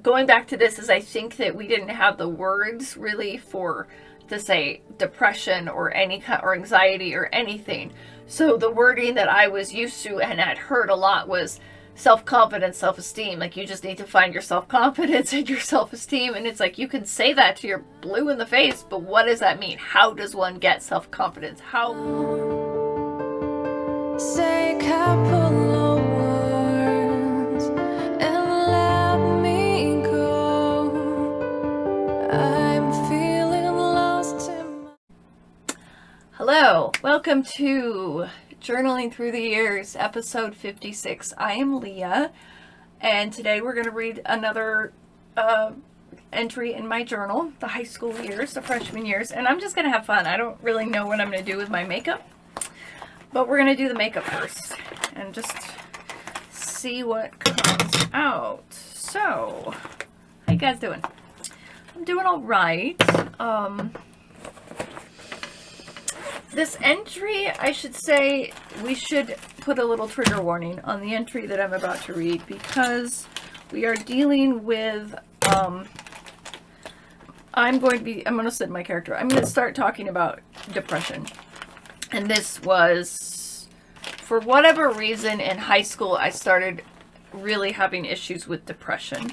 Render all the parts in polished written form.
going back to this is I think that we didn't have the words really to say depression or or anxiety or anything. So the wording that I was used to and had heard a lot was self-confidence, self-esteem. Like, you just need to find your self-confidence and your self-esteem. And it's like, you can say that to your blue in the face, but what does that mean? How does one get self-confidence? How? Say a couple of words and let me go. I'm feeling lost in my... Hello, welcome to Journaling Through the Years, episode 56. I am Leah, and today we're going to read another entry in my journal, the high school years, the freshman years, and I'm just going to have fun. I don't really know what I'm going to do with my makeup, but we're going to do the makeup first and just see what comes out. So, how you guys doing? I'm doing all right. This entry, I should say, we should put a little trigger warning on the entry that I'm about to read, because we are dealing with, I'm going to sit my character. I'm going to start talking about depression. And this was, for whatever reason, in high school, I started really having issues with depression,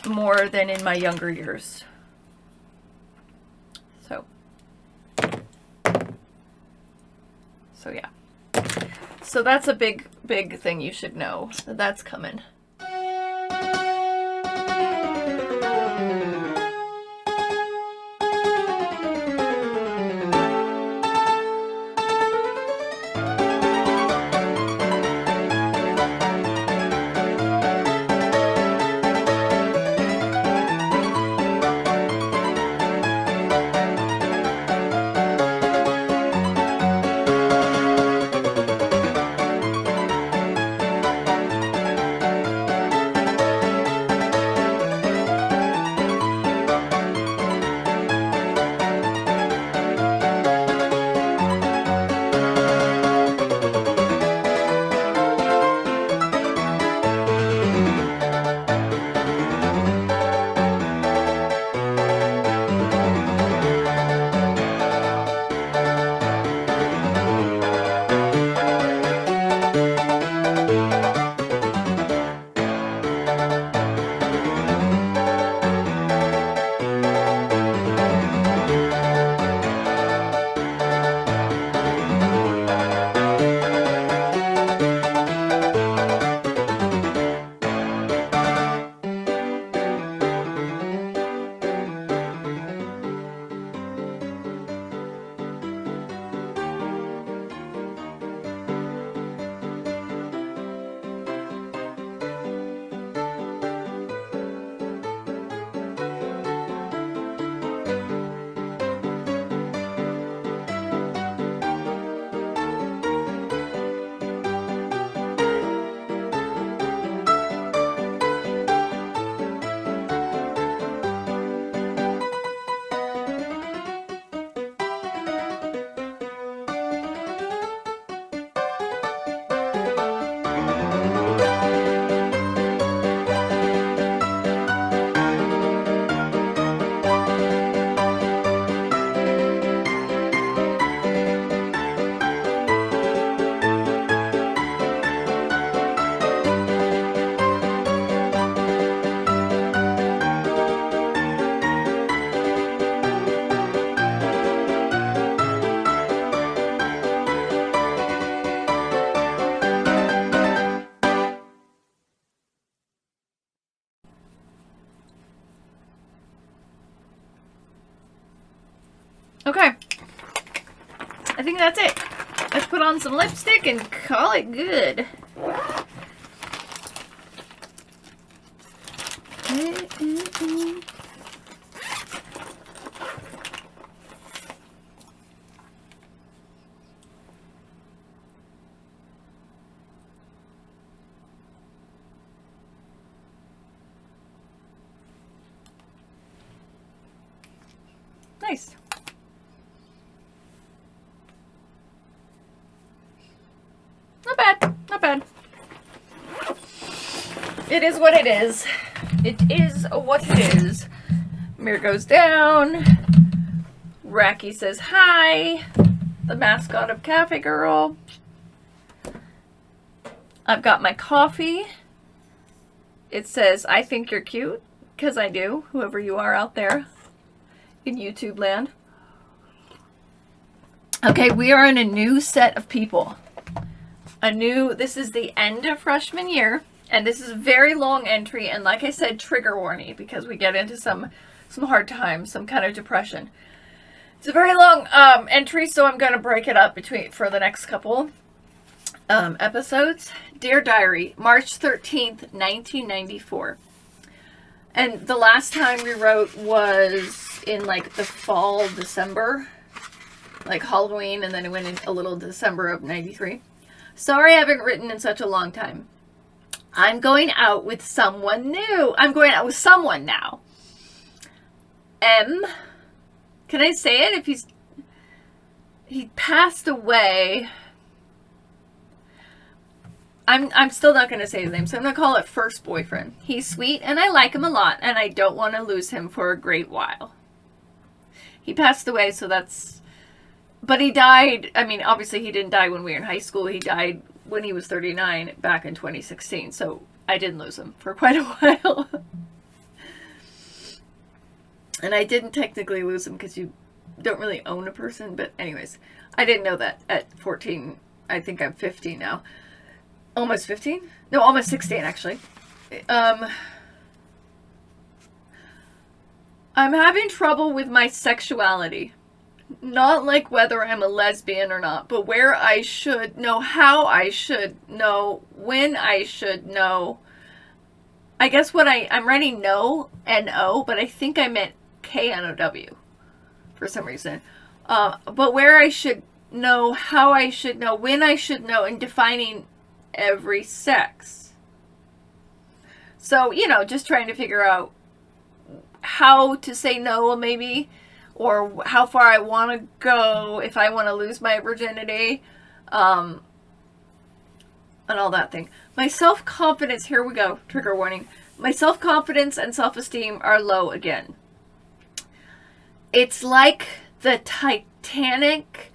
more than in my younger years. So yeah. So that's a big thing you should know. That's coming. Okay, I think that's it. Let's put on some lipstick and call it good. Nice. Not bad. Not bad. It is what it is. It is what it is. Mirror goes down. Racky says hi. The mascot of CafeGirl. I've got my coffee. It says, I think you're cute. Because I do. Whoever you are out there in YouTube land. Okay, we are in a new set of people. This is the end of freshman year. And this is a very long entry. And like I said, trigger warning. Because we get into some hard times. Some kind of depression. It's a very long entry, so I'm going to break it up for the next couple episodes. Dear Diary, March 13th, 1994. And the last time we wrote was in like the fall, December. Like Halloween, and then it went in a little December of 93. Sorry I haven't written in such a long time. I'm going out with someone new. I'm going out with someone now. M. Can I say it? If he passed away. I'm still not going to say his name, so I'm going to call it first boyfriend. He's sweet, and I like him a lot, and I don't want to lose him for a great while. He passed away, so that's... But he died... I mean, obviously he didn't die when we were in high school. He died when he was 39 back in 2016, so I didn't lose him for quite a while. And I didn't technically lose him because you don't really own a person. But anyways, I didn't know that at 14. I think I'm 15 now. Almost 15? No, almost 16 actually. I'm having trouble with my sexuality. Not like whether I'm a lesbian or not, but where I should know, how I should know, when I should know. I guess what I'm writing no, N-O, but I think I meant K-N-O-W for some reason. But where I should know, how I should know, when I should know, and defining every sex. So, just trying to figure out how to say no, maybe, or how far I want to go if I want to lose my virginity, and all that thing. My self-confidence, here we go, trigger warning. My self-confidence and self-esteem are low again. It's like the Titanic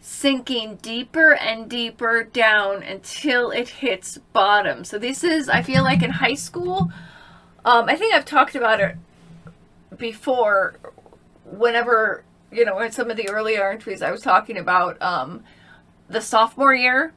sinking deeper and deeper down until it hits bottom. So this is, I feel like in high school, I think I've talked about it before, whenever, in some of the earlier entries I was talking about the sophomore year,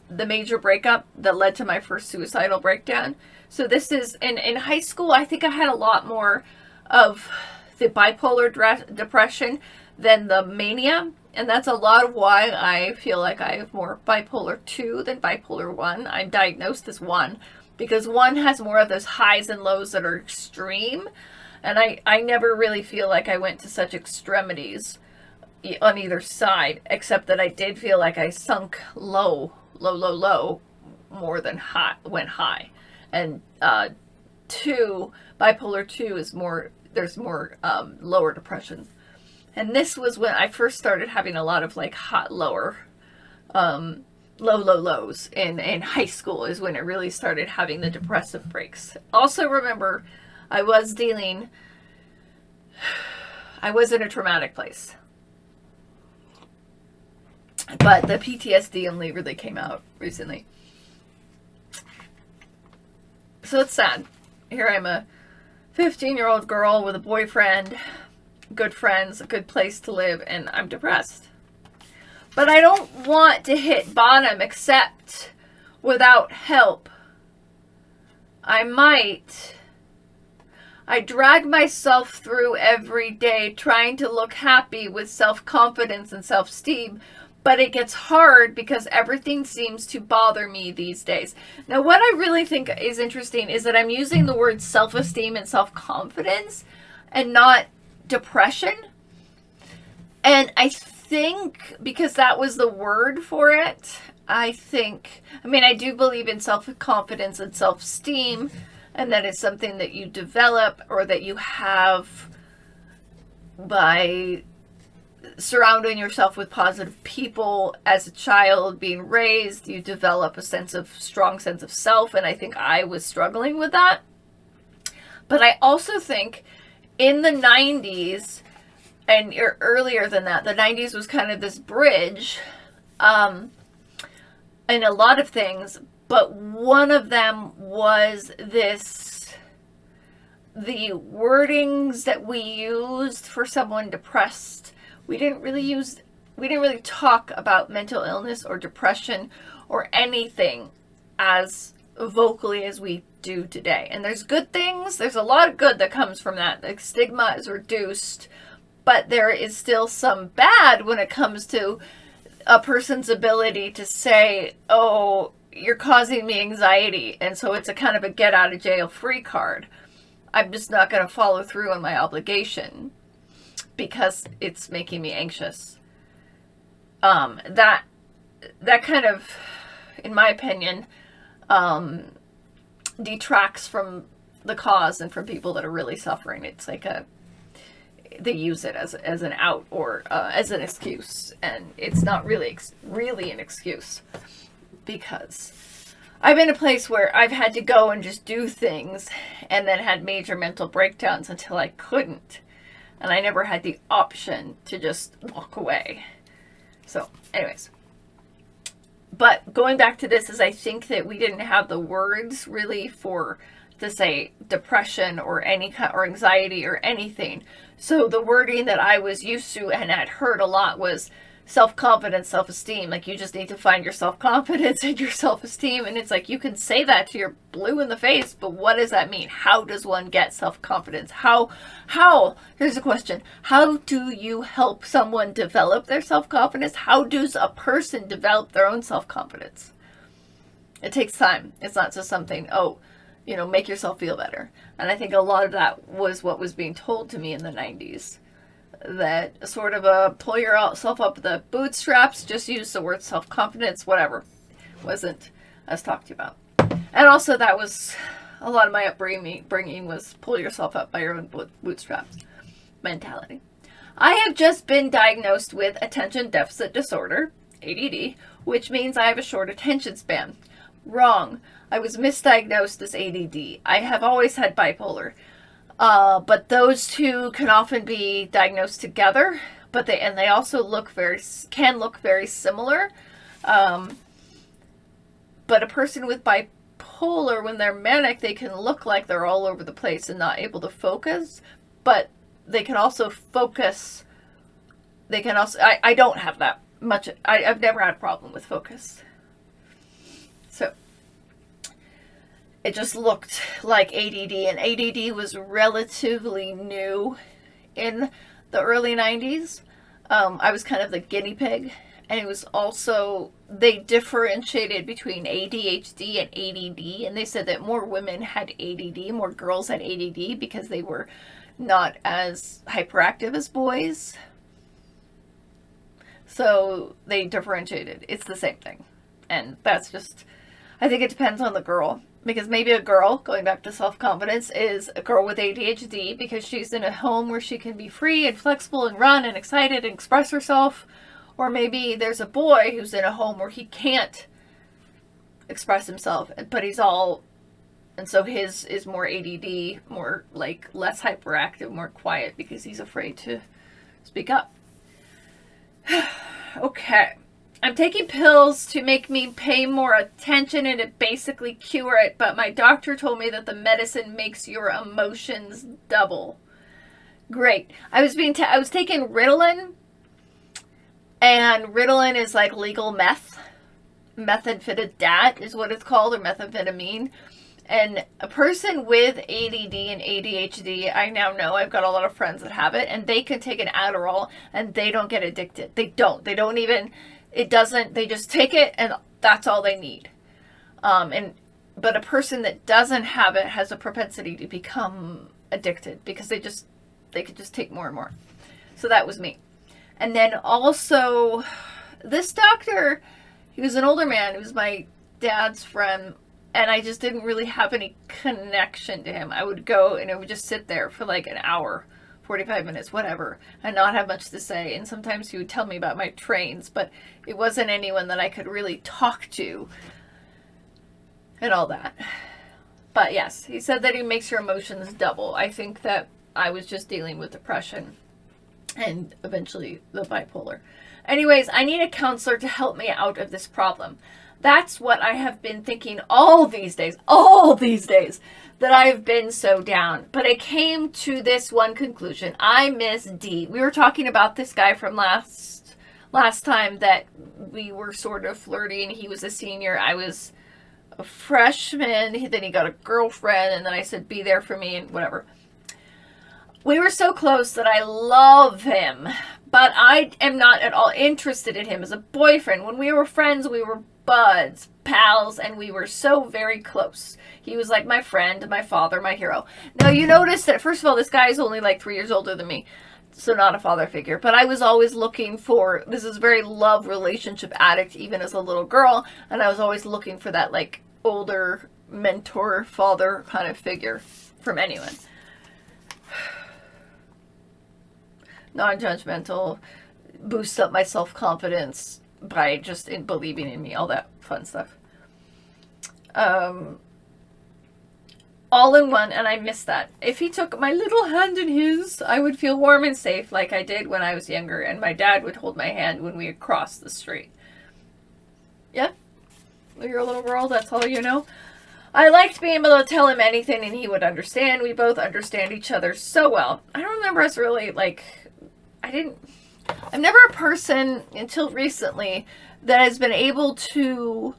the major breakup that led to my first suicidal breakdown. So this is, in high school, I think I had a lot more of the bipolar depression than the mania. And that's a lot of why I feel like I have more bipolar 2 than bipolar 1. I'm diagnosed as 1 because 1 has more of those highs and lows that are extreme. And I never really feel like I went to such extremities on either side, except that I did feel like I sunk low more than high, went high. And 2, bipolar 2 is more, there's more lower depression. And this was when I first started having a lot of like hot lows in high school is when it really started having the depressive breaks. Also remember, I was in a traumatic place. But the PTSD only really came out recently. So it's sad. Here I'm a 15-year-old girl with a boyfriend, good friends, a good place to live, and I'm depressed. But I don't want to hit bottom except without help. I drag myself through every day trying to look happy with self-confidence and self-esteem, but it gets hard because everything seems to bother me these days. Now, what I really think is interesting is that I'm using the word self-esteem and self-confidence and not depression. And I think because that was the word for it, I do believe in self-confidence and self-esteem, and that it's something that you develop or that you have by surrounding yourself with positive people as a child, being raised, you develop a strong sense of self, and I think I was struggling with that. But I also think in the 90s, and earlier than that, the 90s was kind of this bridge in a lot of things, but one of them was the wordings that we used for someone depressed. We didn't really talk about mental illness or depression or anything as vocally as we do today. And there's good things. There's a lot of good that comes from that. The stigma is reduced, but there is still some bad when it comes to a person's ability to say, oh, you're causing me anxiety, and so it's a kind of a get out of jail free card. I'm just not going to follow through on my obligation because it's making me anxious. That kind of, in my opinion, detracts from the cause and from people that are really suffering. It's like they use it as an out or as an excuse, and it's not really an excuse, because I've been in a place where I've had to go and just do things and then had major mental breakdowns until I couldn't, and I never had the option to just walk away. So anyways, but going back to this is I think that we didn't have the words really to say depression or any kind or anxiety or anything. So the wording that I was used to and had heard a lot was self-confidence, self-esteem. Like, you just need to find your self-confidence and your self-esteem. And it's like, you can say that to your blue in the face, but what does that mean? How does one get self-confidence? How, here's a question. How do you help someone develop their self-confidence? How does a person develop their own self-confidence? It takes time. It's not just something, make yourself feel better. And I think a lot of that was what was being told to me in the 90s. That sort of pull yourself up the bootstraps, just use the word self-confidence, whatever. Wasn't as talked about. And also that was a lot of my upbringing was pull yourself up by your own bootstraps mentality. I have just been diagnosed with attention deficit disorder, ADD, which means I have a short attention span. Wrong. I was misdiagnosed as ADD. I have always had bipolar. But those two can often be diagnosed together, but they also can look very similar. But a person with bipolar, when they're manic, they can look like they're all over the place and not able to focus, but they can also focus. I don't have that much. I've never had a problem with focus. So it just looked like ADD, and ADD was relatively new in the early 90s. I was kind of the guinea pig, and it was also, they differentiated between ADHD and ADD, and they said that more women had ADD, more girls had ADD, because they were not as hyperactive as boys. So they differentiated. It's the same thing. And that's just, I think it depends on the girl. Because maybe a girl, going back to self-confidence, is a girl with ADHD because she's in a home where she can be free and flexible and run and excited and express herself. Or maybe there's a boy who's in a home where he can't express himself, but and so his is more ADD, more like less hyperactive, more quiet because he's afraid to speak up. Okay. I'm taking pills to make me pay more attention and to basically cure it, but my doctor told me that the medicine makes your emotions double. Great. I was taking Ritalin, and Ritalin is like legal meth. Methamphetamine is what it's called, or methamphetamine. And a person with ADD and ADHD, I now know, I've got a lot of friends that have it, and they can take an Adderall and they don't get addicted. They don't even... they just take it and that's all they need. But a person that doesn't have it has a propensity to become addicted because they could just take more and more. So that was me. And then also this doctor, he was an older man. He was my dad's friend, and I just didn't really have any connection to him. I would go and I would just sit there for like an hour, 45 minutes, whatever, and not have much to say. And sometimes he would tell me about my trains, but it wasn't anyone that I could really talk to and all that. But yes, he said that he makes your emotions double. I think that I was just dealing with depression and eventually the bipolar. Anyways, I need a counselor to help me out of this problem. That's what I have been thinking all these days, that I've been so down. But I came to this one conclusion. I miss D. We were talking about this guy from last time that we were sort of flirting. He was a senior. I was a freshman. Then he got a girlfriend. And then I said, be there for me and whatever. We were so close that I love him. But I am not at all interested in him as a boyfriend. When we were friends, we were buds, pals, and we were so very close. He was like my friend, my father, my hero. Now, you notice that, first of all, this guy is only like 3 years older than me, so not a father figure. But I was always looking for, this is very love relationship addict, even as a little girl, and I was always looking for that, like, older mentor, father kind of figure from anyone. Non-judgmental, boosts up my self-confidence by just believing in me, all that fun stuff. All in one, and I miss that. If he took my little hand in his, I would feel warm and safe like I did when I was younger, and my dad would hold my hand when we would cross the street. Yeah? You're a little girl, that's all you know? I liked being able to tell him anything and he would understand. We both understand each other so well. I don't remember us really, like, I'm never a person until recently that has been able to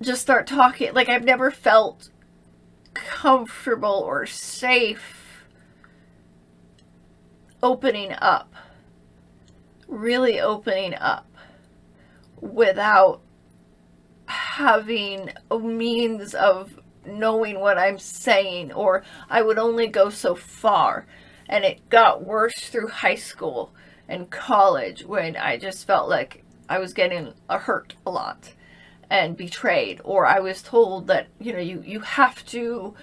just start talking. Like, I've never felt comfortable or safe opening up, really opening up without having a means of knowing what I'm saying, or I would only go so far. And it got worse through high school and college when I just felt like I was getting hurt a lot and betrayed, or I was told that, you know, you have to,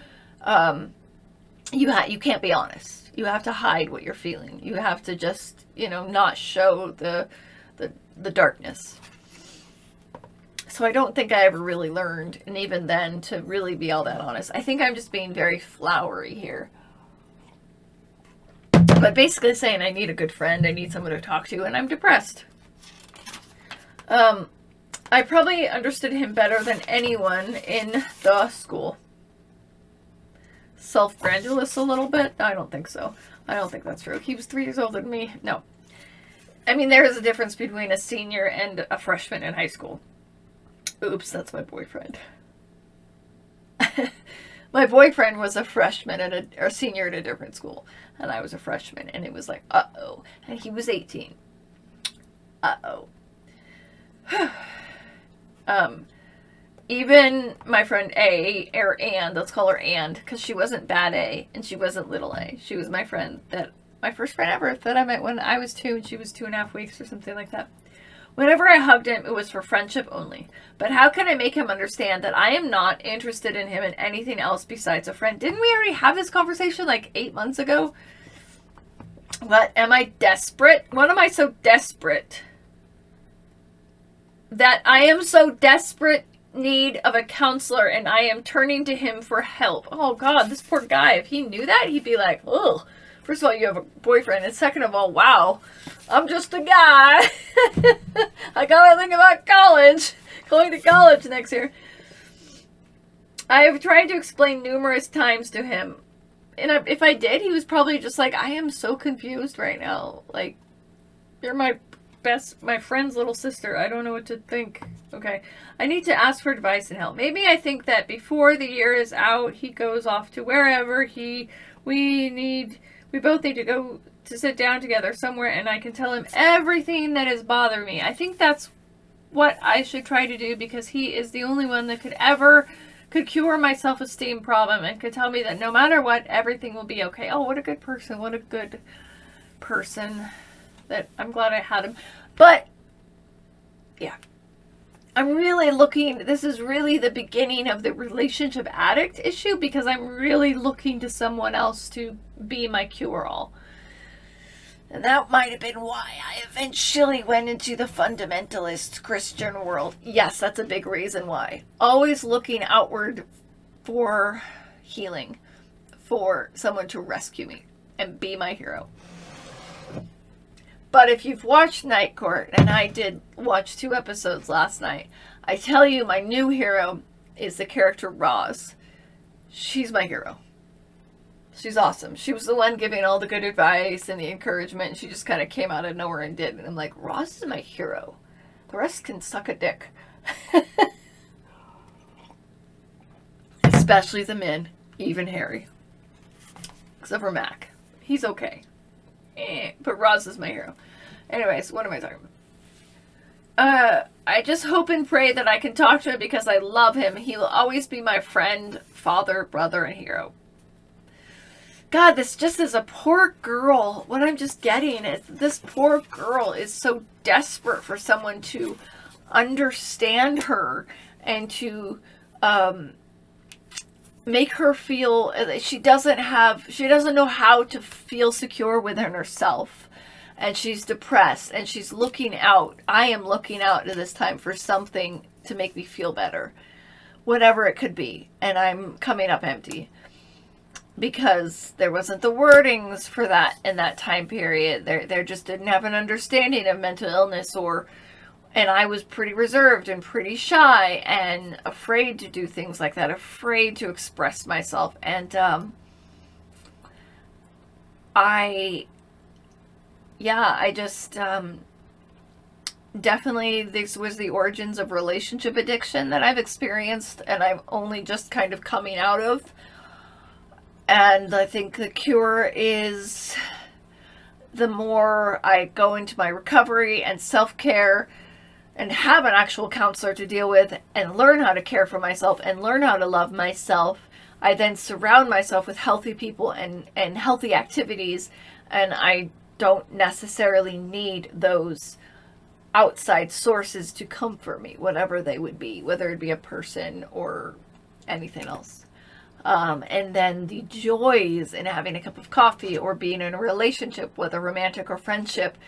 you can't be honest. You have to hide what you're feeling. You have to just, you know, not show the darkness. So I don't think I ever really learned, and even then, to really be all that honest. I think I'm just being very flowery here. But basically saying I need a good friend, I need someone to talk to, and I'm depressed. I probably understood him better than anyone in the school. Self-grandiose a little bit? I don't think so. I don't think that's true. He was 3 years older than me. No. I mean, there is a difference between a senior and a freshman in high school. Oops, that's my boyfriend. My boyfriend was a freshman at a senior at a different school, and I was a freshman, and it was like, uh-oh. And he was 18. Uh-oh. Even my friend A, or Ann, let's call her Ann, because she wasn't bad A, and she wasn't little A. She was my friend, my first friend ever, that I met when I was 2, and she was 2.5 weeks or something like that. Whenever I hugged him, it was for friendship only. But how can I make him understand that I am not interested in him in anything else besides a friend? Didn't we already have this conversation like 8 months ago? What? Am I desperate? What am I so desperate? That I am so desperate need of a counselor and I am turning to him for help. Oh God, this poor guy. If he knew that, he'd be like, ugh. First of all, you have a boyfriend, and second of all, wow, I'm just a guy. I gotta think about college, going to college next year. I have tried to explain numerous times to him, and if I did, he was probably just like, I am so confused right now. Like, you're my friend's little sister. I don't know what to think. Okay, I need to ask for advice and help. Maybe I think that before the year is out, he goes off to wherever we both need to go to sit down together somewhere, and I can tell him everything that is bothering me. I think that's what I should try to do, because he is the only one that could cure my self-esteem problem and could tell me that no matter what, everything will be okay. Oh, what a good person. What a good person. That I'm glad I had him. But, yeah. I'm really looking, this is really the beginning of the relationship addict issue, because I'm really looking to someone else to be my cure-all. And that might have been why I eventually went into the fundamentalist Christian world. Yes, that's a big reason why. Always looking outward for healing, for someone to rescue me and be my hero. But if you've watched Night Court, and I did watch 2 episodes last night, I tell you, my new hero is the character Roz. She's my hero. She's awesome. She was the one giving all the good advice and the encouragement, and she just kind of came out of nowhere and did. And I'm like, Roz is my hero. The rest can suck a dick. Especially the men, even Harry. Except for Mac. He's okay. But Roz is my hero. Anyways, what am I talking about? I just hope and pray that I can talk to him, because I love him. He will always be my friend, father, brother, and hero. God, this just is a poor girl. What I'm just getting is this poor girl is so desperate for someone to understand her and to make her feel she doesn't know how to feel secure within herself. And she's depressed, and she's looking out. I am looking out at this time for something to make me feel better, whatever it could be. And I'm coming up empty, because there wasn't the wordings for that in that time period. There just didn't have an understanding of mental illness, and I was pretty reserved and pretty shy and afraid to do things like that, afraid to express myself. And I just definitely, this was the origins of relationship addiction that I've experienced, and I'm only just kind of coming out of. And I think the cure is, the more I go into my recovery and self-care and have an actual counselor to deal with and learn how to care for myself and learn how to love myself, I then surround myself with healthy people and healthy activities, and I don't necessarily need those outside sources to comfort me, whatever they would be, whether it be a person or anything else. And then the joys in having a cup of coffee or being in a relationship, whether romantic or friendship,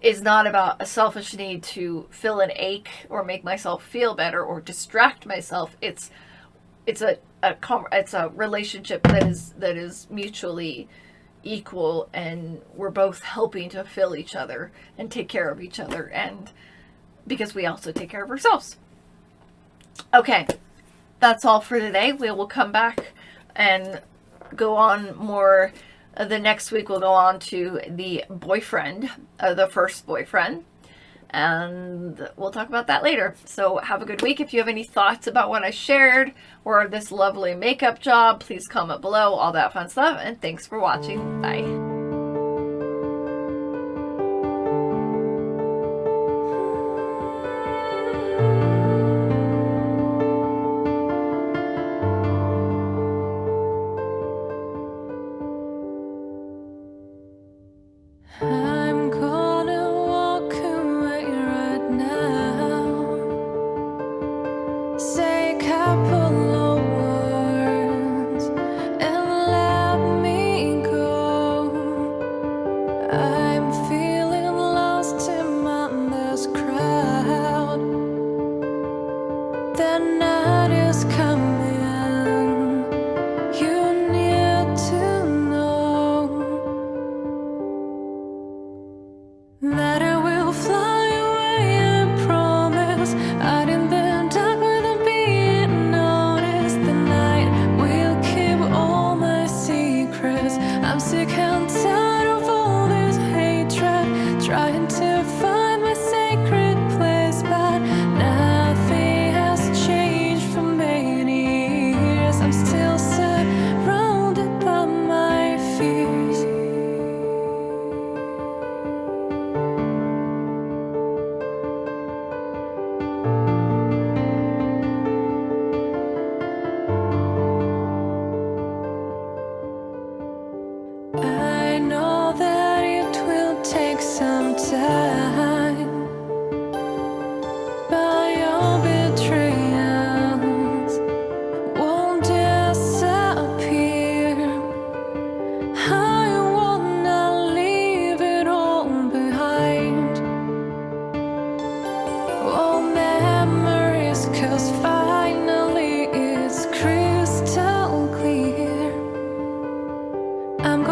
is not about a selfish need to fill an ache or make myself feel better or distract myself. It's a relationship that is mutually equal, and we're both helping to fill each other and take care of each other, and because we also take care of ourselves. Okay, that's all for today. We will come back and go on more. The next week we'll go on to the boyfriend, the first boyfriend, and we'll talk about that later. So have a good week. If you have any thoughts about what I shared or this lovely makeup job, please comment below, all that fun stuff, and thanks for watching. Bye. I'm gonna walk away right now. Say a couple of words and let me go. I'm